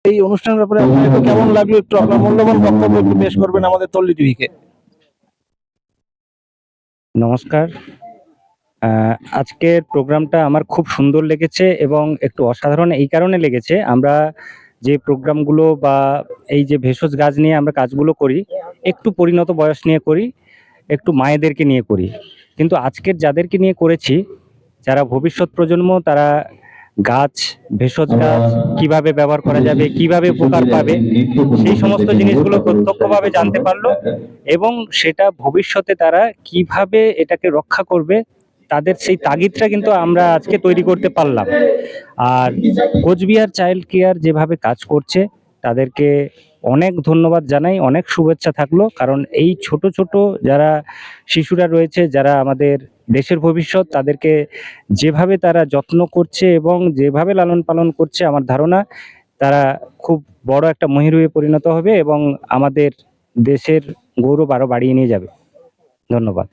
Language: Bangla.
এই অনুষ্ঠানের ব্যাপারে আপনার একটু কেমন লাগলো, একটু আপনার মূল্যবান বক্তব্য একটু পেশ করবেন আমাদের তল্লি টিভিকে। নমস্কার। আজকের প্রোগ্রামটা আমার খুব সুন্দর লেগেছে এবং একটু অসাধারণ এই কারণে লেগেছে, আমরা যে প্রোগ্রামগুলো বা এই যে ভেষজ গাছ নিয়ে আমরা কাজগুলো করি, একটু পরিণত বয়স নিয়ে করি, একটু মায়েদেরকে নিয়ে করি। কিন্তু আজকের যাদেরকে নিয়ে করেছি, যারা ভবিষ্যৎ প্রজন্ম, তারা গাছ, ভেষজ গাছ কিভাবে ব্যবহার করা যাবে, কিভাবে উপকার পাবে, সেই সমস্ত জিনিসগুলো প্রত্যক্ষভাবে জানতে পারলো এবং সেটা ভবিষ্যতে তারা কিভাবে এটাকে রক্ষা করবে, তাদের সেই তাগিদটা কিন্তু আমরা আজকে তৈরি করতে পারলাম। আর কোচবিহার চাইল্ড কেয়ার যেভাবে কাজ করছে, তাদেরকে অনেক ধন্যবাদ জানাই, অনেক শুভেচ্ছা থাকলো। কারণ এই ছোট ছোট যারা শিশুরা রয়েছে, যারা আমাদের দেশের ভবিষ্যৎ, তাদেরকে যেভাবে তারা যত্ন করছে এবং যেভাবে লালন পালন করছে, আমার ধারণা তারা খুব বড় একটা মহিরুহে পরিণত হবে এবং আমাদের দেশের গৌরব আরো বাড়িয়ে নিয়ে যাবে। ধন্যবাদ।